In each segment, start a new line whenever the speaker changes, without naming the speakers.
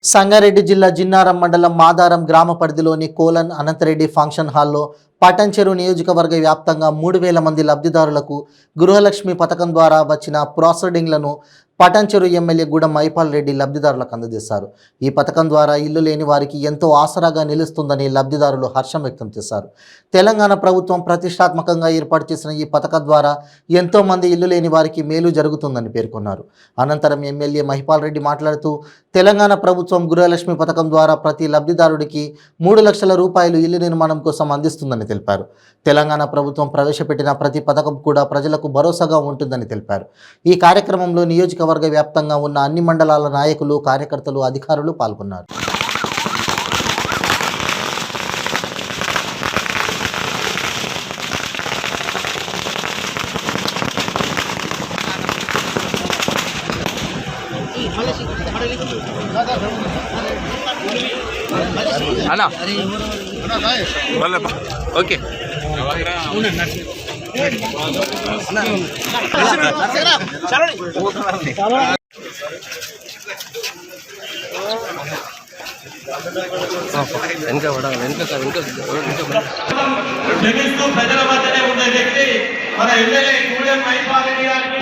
సంగారెడ్డి జిల్లా జిన్నారం మండలం మాదారం గ్రామ పరిధిలోని కోలన్ అనంతరెడ్డి ఫంక్షన్ హాల్లో పటంచెరు నియోజకవర్గ వ్యాప్తంగా 3000 మంది లబ్ధిదారులకు గృహలక్ష్మి పథకం ద్వారా వచ్చిన ప్రాసెడింగ్లను పటంచెరు ఎమ్మెల్యే గూడెం మైపాల్ రెడ్డి లబ్ధిదారులకు అందజేశారు. ఈ పథకం ద్వారా ఇల్లు లేని వారికి ఎంతో ఆసరాగా నిలుస్తుందని లబ్ధిదారులు హర్షం వ్యక్తం చేశారు. తెలంగాణ ప్రభుత్వం ప్రతిష్టాత్మకంగా ఏర్పాటు చేసిన ఈ పథకం ద్వారా ఎంతో మంది ఇల్లు లేని వారికి మేలు జరుగుతుందని పేర్కొన్నారు. అనంతరం ఎమ్మెల్యే మైపాల్ రెడ్డి మాట్లాడుతూ తెలంగాణ ప్రభుత్వం గృహలక్ష్మి పథకం ద్వారా ప్రతి లబ్ధిదారుడికి 3 లక్షల రూపాయలు ఇల్లు నిర్మాణం కోసం అందిస్తుందని తెలిపారు. తెలంగాణ ప్రభుత్వం ప్రవేశపెట్టిన ప్రతి పథకం కూడా ప్రజలకు భరోసాగా ఉంటుందని తెలిపారు. ఈ కార్యక్రమంలో నియోజకవర్గ వ్యాప్తంగా ఉన్న అన్ని మండలాల నాయకులు, కార్యకర్తలు, అధికారులు పాల్గొన్నారు.
అన్నా ఓకే వెనక
ప్రజల మధ్యనే ఉండే వ్యక్తి మన ఎమ్మెల్యే గూడెం మైపాల్ రెడ్డి గారికి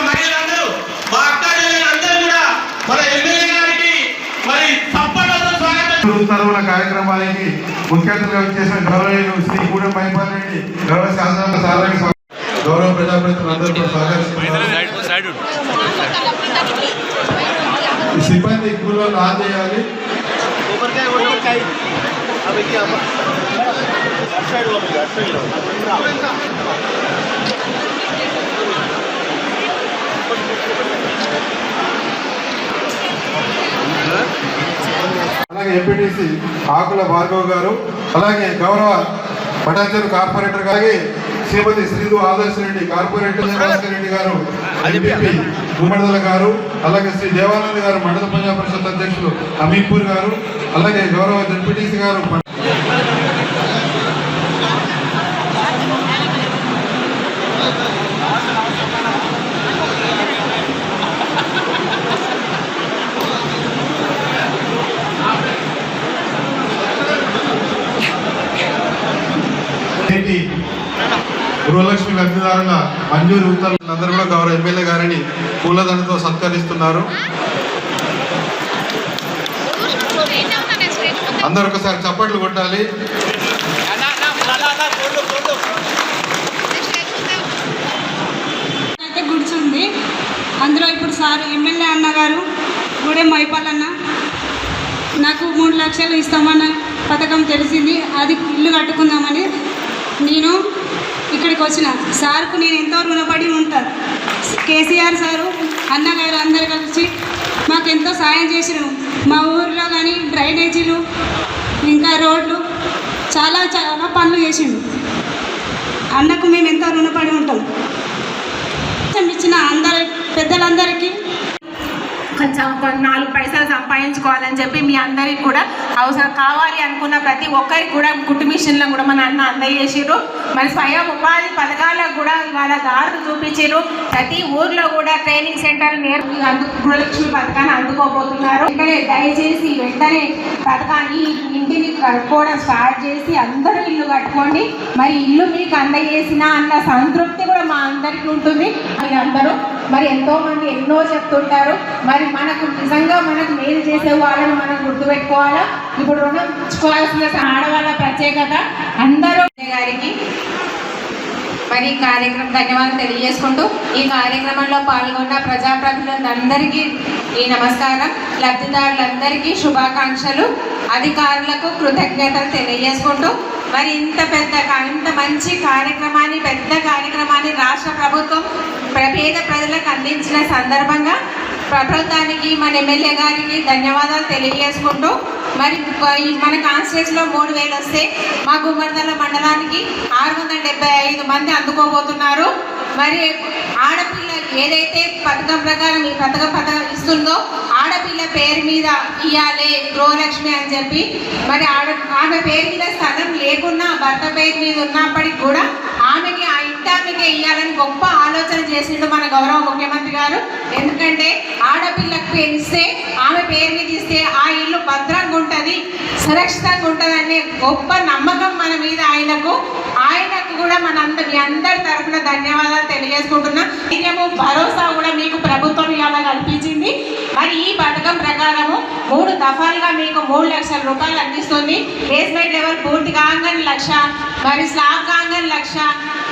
మహిళలందరూ మా అక్క అందరూ కూడా మన ఎమ్మెల్యే గారికి మరి సప్పలతో స్వాగతం. కార్యక్రమానికి ముఖ్య అతిథిగా చేసిన గౌరవనీయులు శ్రీ గూడెం మైపాల్ రెడ్డి గౌరవ శాసన సాధారణ గౌరవ ప్రజాప్రతినిధులందరూ స్వాగతిస్తున్నారు. సిబ్బంది ఎక్కువలో ఆన్ చేయాలి. అలాగే ఎంపీటీసీ ఆకుల భార్గవ్ గారు, అలాగే గౌరవ పటాన్చెరు కార్పొరేటర్ గారి శ్రీమతి శ్రీధు ఆదర్శ రెడ్డి, కార్పొరేటర్ భాస్కర్ రెడ్డి గారు, ఎంపీపీ గుమ్మడదల గారు, అలాగే శ్రీ దేవానంద్ గారు, మండల ప్రజా పరిషత్ అధ్యక్షులు అమీపూర్ గారు, అలాగే గౌరవ ఎంపీటీసీ గారు, గృహలక్ష్మి లబ్ధిదారుల మంజూరు అందరూ కూడా గౌరవ ఎమ్మెల్యే గారిని పూలదండతో సత్కరిస్తున్నారు. అందరూ ఒకసారి చప్పట్లు కొట్టాలి.
అయితే గుర్తుంది అందులో ఇప్పుడు సార్ ఎమ్మెల్యే అన్నగారు గూడెం మైపాల్ అన్న నాకు 3 లక్షలు ఇస్తామన్న పథకం తెలిసింది. అది ఇల్లు కట్టుకుందామని నేను ఇక్కడికి వచ్చిన. సార్కు నేను ఎంతో రుణపడి ఉంటాను. కేసీఆర్ సారు, అన్నగారు అందరు కలిసి మాకు ఎంతో సాయం చేసినారు. మా ఊరిలో కానీ డ్రైనేజీలు, ఇంకా రోడ్లు, చాలా చాలా పనులు చేసిండు. అన్నకు మేము ఎంతో రుణపడి ఉంటాం. ఇచ్చిన పెద్దలందరికీ
కొంచెం 4 పైసలు సంపాదించుకోవాలని చెప్పి మీ అందరికి కూడా అవసరం కావాలి అనుకున్న ప్రతి ఒక్కరికి కూడా కుట్టు మిషన్లను కూడా మన అన్న అందజేసారు. మరి స్వయం ఉపాధి పథకాలకు కూడా ఇవాళ దారులు చూపించారు. ప్రతి ఊర్లో కూడా ట్రైనింగ్ సెంటర్ గృహలక్ష్మి పథకాన్ని అందుకోబోతున్నారు. దయచేసి వెంటనే పథకాన్ని ఇంటిని కట్టుకోవడం స్టార్ట్ చేసి అందరూ ఇల్లు కట్టుకోండి. మరి ఇల్లు మీకు అందజేసిన అన్న సంతృప్తి కూడా మా అందరికీ ఉంటుంది. మీరు అందరూ మరి ఎంతోమంది ఎన్నో చెప్తుంటారు. మరి మనకు నిజంగా మనకు మేలు చేసే వాళ్ళని మనం గుర్తుపెట్టుకోవాలా. ఇప్పుడు రుణం ఇచ్చుకోవాల్సిన ఆడవాళ్ళ ప్రత్యేకత. అందరూ గారికి మరి ఈ కార్యక్రమం ధన్యవాదాలు తెలియజేసుకుంటూ ఈ కార్యక్రమంలో పాల్గొన్న ప్రజాప్రతినిధులందరికీ ఈ నమస్కారం, లబ్ధిదారులందరికీ శుభాకాంక్షలు, అధికారులకు కృతజ్ఞతలు తెలియజేసుకుంటూ మరి ఇంత మంచి కార్యక్రమాన్ని, పెద్ద కార్యక్రమాన్ని రాష్ట్ర ప్రభుత్వం పేద ప్రజలకు అందించిన సందర్భంగా ప్రభుత్వానికి, మన ఎమ్మెల్యే గారికి ధన్యవాదాలు తెలియజేసుకుంటూ మరి మన కాన్స్టిట్యూన్సీలో 3000 వస్తే మా గుమ్మడిదల మండలానికి 675 మంది అందుకోబోతున్నారు. మరి ఆడపిల్ల ఏదైతే పథకం ప్రకారం ఈ పథకం ఇస్తుందో ఆడపిల్ల పేరు మీద ఇవ్వాలి గృహలక్ష్మి అని చెప్పి, మరి ఆమె పేరు మీద స్థలం లేకున్నా భర్త పేరు మీద ఉన్నప్పటికి కూడా ఆమెకి ఆ ఇంటి ఆమెకి ఇవ్వాలని గొప్ప ఆలోచన చేసిండు మన గౌరవ ముఖ్యమంత్రి గారు. ఎందుకంటే ఆడపిల్లకు ఇస్తే ఆమె పేరు మీద ఇస్తే ఆ ఇల్లు భద్రంగా ఉంటుంది, సురక్షితంగా ఉంటుంది అనే గొప్ప నమ్మకం మన మీద ఆయనకు కూడా మీ అందరి తరఫున ధన్యవాదాలు తెలియజేసుకుంటున్నా. ఇదేమో భరోసా కూడా మీకు ప్రభుత్వం ఇలా కల్పించింది. మరి ఈ పథకం ప్రకారము 3 దఫాలుగా మీకు 3 లక్షల రూపాయలు అందిస్తుంది. బేస్మెంట్ లెవెల్ పూర్తి కాగానే 1 లక్ష, మరి స్లాబ్ కాగానే 1 లక్ష,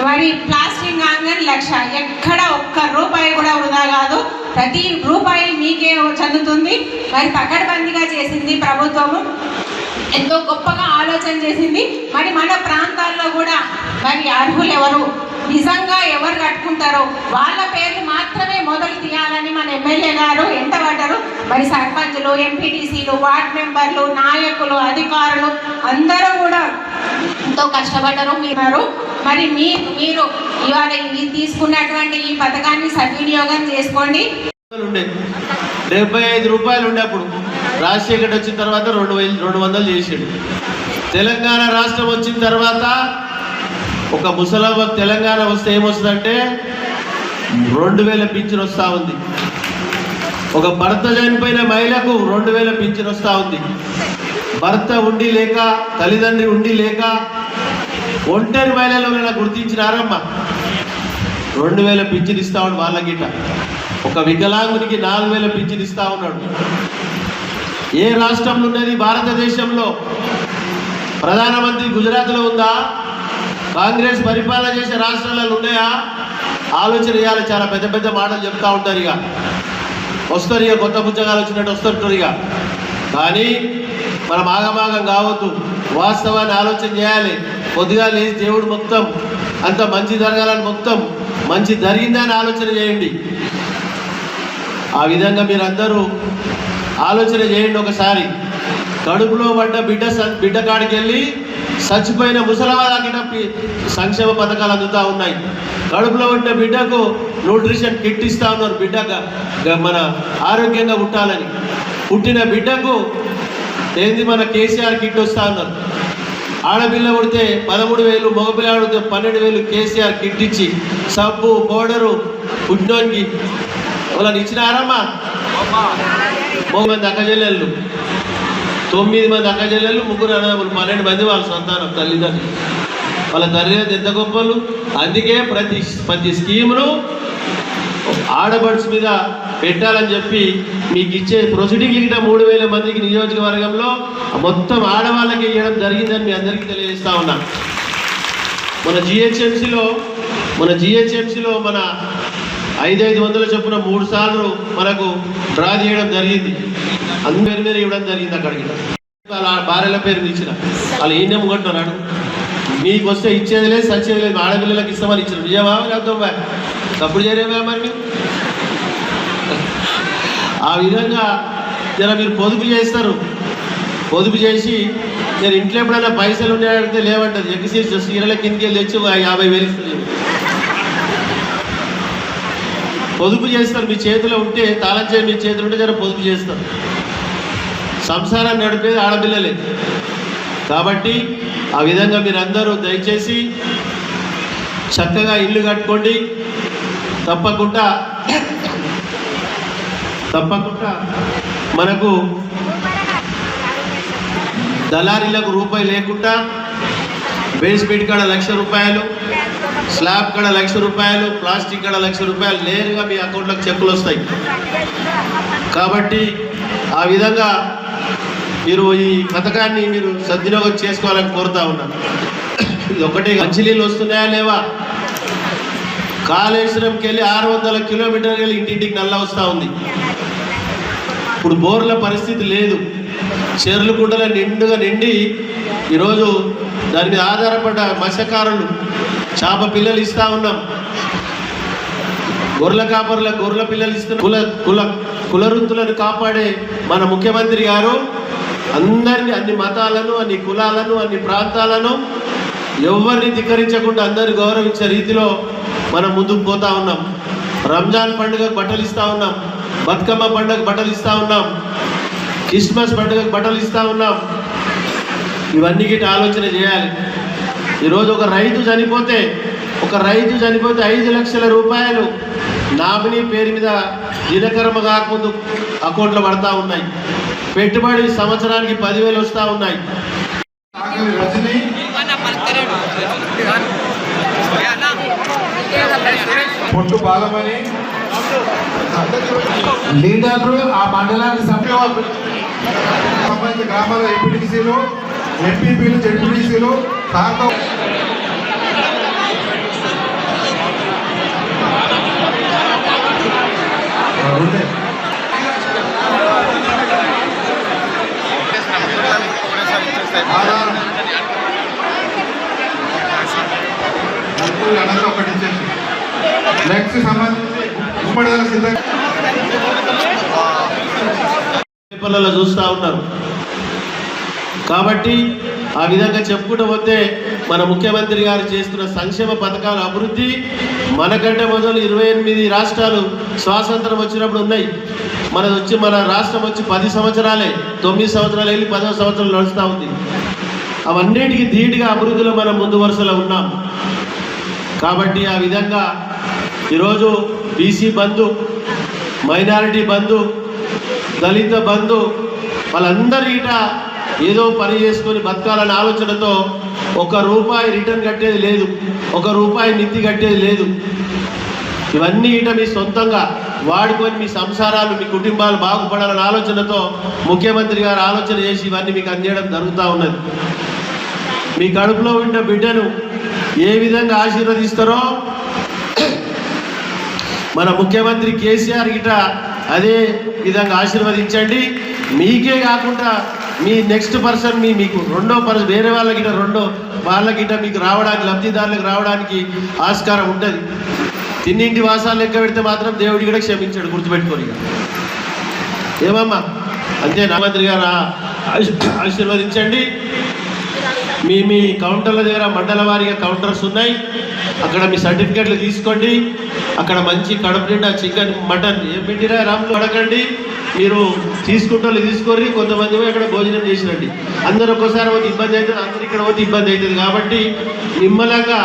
మరి ప్లాస్టింగ్ కాగానే 1 లక్ష. ఎక్కడ ఒక్క రూపాయి కూడా వృధా కాదు, ప్రతి రూపాయి మీకే చెందుతుంది. మరి పకడ్బందీగా చేసింది ప్రభుత్వము, ఎంతో గొప్పగా ఆలోచన చేసింది. మరి మన ప్రాంతాల్లో కూడా మరి అర్హులు ఎవరు, నిజంగా ఎవరు కట్టుకుంటారో వాళ్ళ పేర్లు మాత్రమే మొదలు తీయాలని మన ఎమ్మెల్యే గారు ఎంటబడ్డారు. మరి సర్పంచులు, ఎంపీటీసీలు, వార్డ్ మెంబర్లు, నాయకులు, అధికారులు అందరూ కూడా ఎంతో కష్టపడ్డారు. మరి మీరు ఇవాళ తీసుకున్నటువంటి ఈ పథకాన్ని సద్వినియోగం చేసుకోండి.
75 రూపాయలు ఉండే అప్పుడు రాజశేఖర్ వచ్చిన తర్వాత 200 చేసాడు. తెలంగాణ రాష్ట్రం వచ్చిన తర్వాత ఒక ముసలమ్మ తెలంగాణ వస్తే ఏమొస్తుందంటే 2000 పింఛన్ వస్తూ ఉంది. ఒక భర్త చనిపోయిన మహిళకు 2000 పింఛన్ వస్తూ ఉంది. భర్త ఉండి లేక, తల్లిదండ్రి ఉండి లేక ఒంటరి మహిళలు గుర్తించినారమ్మ 2000 పింఛన్ ఇస్తా ఉన్నాడు వాళ్ళకిట. ఒక వికలాంగునికి 4000 పింఛన్ ఇస్తా ఉన్నాడు. ఏ రాష్ట్రంలో ఉన్నది భారతదేశంలో? ప్రధానమంత్రి గుజరాత్లో ఉందా? కాంగ్రెస్ పరిపాలన చేసే రాష్ట్రాలలో ఉన్నాయా? ఆలోచన చేయాలి. చాలా పెద్ద పెద్ద మాటలు చెప్తా ఉంటారు, ఇక వస్తారు, ఇక కొత్త పుచ్చగాలు వచ్చినట్టు వస్తుంటారు. ఇక కానీ మనం ఆగమాగం కావద్దు, వాస్తవాన్ని ఆలోచన చేయాలి. కొద్దిగా లేచి దేవుడు మొత్తం అంత మంచి జరగాలని మొత్తం మంచి జరిగిందని ఆలోచన చేయండి. ఆ విధంగా మీరందరూ ఆలోచన చేయండి. ఒకసారి కడుపులో పడ్డ బిడ్డ కాడికి వెళ్ళి చచ్చిపోయిన ముసలవాళ్ళకి సంక్షేమ పథకాలు అందుతూ ఉన్నాయి. కడుపులో ఉన్న బిడ్డకు న్యూట్రిషన్ కిట్ ఇస్తూ ఉన్నారు, బిడ్డ మన ఆరోగ్యంగా పుట్టాలని. పుట్టిన బిడ్డకు ఏంది మన కేసీఆర్ కిట్ వస్తూ ఉన్నారు. ఆడపిల్ల పుడితే 13,000, మగపిల్ల పుడితే 12,000 కేసీఆర్ కిట్ ఇచ్చి సబ్బు, పౌడరు పుట్టినోనికి వాళ్ళని ఇచ్చినారమ్మా. 3 మంది అక్కచెల్లెళ్ళు, 9 మంది అక్కచెల్లెళ్ళు, 3 అన్నదమ్ములు, 12 మంది వాళ్ళ సంతానం, తల్లిదండ్రులు. వాళ్ళ తల్లిదండ్రులు ఎంత గొప్పలు. అందుకే ప్రతి స్కీమును ఆడబడ్స్ మీద పెట్టాలని చెప్పి మీకు ఇచ్చే ప్రొసీడింగ్ లిగిన 3,000 మందికి నియోజకవర్గంలో మొత్తం ఆడవాళ్ళకి ఇవ్వడం జరిగిందని మీ అందరికీ తెలియజేస్తా ఉన్నా. మన జిహెచ్ఎంసీలో మన 500 చొప్పున 3 సార్లు మనకు డ్రా చేయడం జరిగింది. అందరి మీద ఇవ్వడం జరిగింది. అక్కడికి వాళ్ళ భార్యల పేరు ఇచ్చిన వాళ్ళు ఈయన ముంగంటున్నాడు, మీకు వస్తే ఇచ్చేది లేదు, సచ్చేది లేదు, ఆడపిల్లలకు ఇస్తామని ఇచ్చిన. నిజమా లేకపోతే తప్పుడు చేయలేమా? మరి ఆ విధంగా జర మీరు పొదుపు చేస్తారు. పొదుపు చేసి నేను ఇంట్లో ఎప్పుడైనా పైసలు ఉన్నాయంటే లేవంటది, ఎగ్గిసి సీరల కిందకి తెచ్చి 50,000 ఇస్తుంది. పొదుపు చేస్తారు. మీ చేతిలో ఉంటే, తాళం చేయి మీ చేతిలో ఉంటే జర పొదుపు చేస్తారు. సంసారాన్ని నడిపేది ఆడపిల్లలే కాబట్టి ఆ విధంగా మీరందరూ దయచేసి చక్కగా ఇల్లు కట్టుకోండి. తప్పకుండా మనకు దళారీలకు రూపాయి లేకుండా బేస్మెంట్ కాడ 1,00,000 రూపాయలు, స్లాబ్ కాడ 1,00,000 రూపాయలు, ప్లాస్టిక్ కాడ 1,00,000 రూపాయలు నేరుగా మీ అకౌంట్లకు చెక్కులు వస్తాయి. కాబట్టి ఆ విధంగా మీరు ఈ పథకాన్ని మీరు సద్వినియోగం చేసుకోవాలని కోరుతా ఉన్నాను. ఇది ఒకటి. మంచినీళ్ళు వస్తున్నాయా లేవా? కాళేశ్వరంకి వెళ్ళి 600 కిలోమీటర్లు వెళ్ళి ఇంటింటికి నల్ల వస్తూ ఉంది. ఇప్పుడు బోర్ల పరిస్థితి లేదు. చెర్లు కుండల నిండుగా నిండి ఈరోజు దాని మీద ఆధారపడ్డ మత్స్యకారులు చేప పిల్లలు ఇస్తూ ఉన్నాం. గొర్రెల కాపరులకు గొర్రెల పిల్లలు ఇస్తున్న కుల వృత్తులను కాపాడే మన ముఖ్యమంత్రి గారు అందరినీ, అన్ని మతాలను, అన్ని కులాలను, అన్ని ప్రాంతాలను ఎవరిని ధిక్కరించకుండా అందరిని గౌరవించే రీతిలో మనం ముందుకు పోతా ఉన్నాం. రంజాన్ పండుగకు బట్టలు ఇస్తూ ఉన్నాం, బతుకమ్మ పండుగకు బట్టలు ఇస్తూ ఉన్నాం, క్రిస్మస్ పండుగకు బట్టలు ఇస్తూ ఉన్నాం. ఇవన్నీ ఆలోచన చేయాలి. ఈరోజు ఒక రైతు చనిపోతే ఒక రైతు చనిపోతే 5 లక్షల రూపాయలు నామినీ పేరు మీద దినకర్మ కాకముందు అకౌంట్లో పడతా ఉన్నాయి. పెట్టుబడి సంవత్సరానికి 10,000 వస్తూ ఉన్నాయి.
రజనీ పొట్టు బాలమని లీడర్లు ఆ మండలానికి సంబంధించిన గ్రామాల ఎంపీటీసీలు, ఎంపీపీలు, జెడ్పీటీసీలు దాంతో ఒకటి ఇచ్చేసి నెక్స్ట్ సంబంధించి ఉమ్మడి సిద్ధంగా
పేపర్లలో చూస్తూ ఉన్నారు. కాబట్టి ఆ విధంగా చెప్పుకుంటూ పోతే మన ముఖ్యమంత్రి గారు చేస్తున్న సంక్షేమ పథకాల అభివృద్ధి మనకంటే మొదలు 28 రాష్ట్రాలు స్వాతంత్రం వచ్చినప్పుడు ఉన్నాయి. మన రాష్ట్రం వచ్చి 10 సంవత్సరాలే, 9 సంవత్సరాలు వెళ్ళి 10వ సంవత్సరం నడుస్తూ ఉంది. అవన్నిటికీ ధీటుగా అభివృద్ధిలో మనం ముందు వరుసలో ఉన్నాం. కాబట్టి ఆ విధంగా ఈరోజు బీసీ బంధు, మైనారిటీ బంధు, దళిత బంధు వాళ్ళందరి ఈట ఏదో పని చేసుకొని బతకాలనే ఆలోచనతో ₹1 రిటర్న్ కట్టేది లేదు, ₹1 నిధి కట్టేది లేదు. ఇవన్నీ ఈట మీ సొంతంగా వాడుకొని మీ సంసారాలు, మీ కుటుంబాలు బాగుపడాలనే ఆలోచనతో ముఖ్యమంత్రి గారు ఆలోచన చేసి ఇవన్నీ మీకు అందించడం జరుగుతూ ఉన్నది. మీ కడుపులో ఉన్న బిడ్డను ఏ విధంగా ఆశీర్వదిస్తారో మన ముఖ్యమంత్రి కేసీఆర్ గిట అదే విధంగా ఆశీర్వదించండి. మీకే కాకుండా మీ నెక్స్ట్ పర్సన్ మీకు రెండో పర్సన్ వేరే వాళ్ళకిట మీకు రావడానికి, లబ్ధిదారులకు రావడానికి ఆస్కారం ఉంటుంది. తిన్నింటి వాసాలు లెక్క పెడితే మాత్రం దేవుడి కూడా క్షమించాడు, గుర్తుపెట్టుకొని. ఏమమ్మా అంతే. ముఖ్యమంత్రి గారు ఆశీర్వదించండి. మీ కౌంటర్ల దగ్గర మండల వారీగా కౌంటర్స్ ఉన్నాయి, అక్కడ మీ సర్టిఫికెట్లు తీసుకోండి. అక్కడ మంచి కడుపు నిండా చికెన్, మటన్ ఏం పెట్టిరా రాములు అడగండి. మీరు తీసుకుంటే తీసుకోర్రి. కొంతమంది అక్కడ భోజనం చేసిరండి. అందరూ ఒక్కసారి పోతే ఇబ్బంది అవుతుంది, అందరు ఇక్కడ పోతే ఇబ్బంది అవుతుంది. కాబట్టి నిమ్మలంగా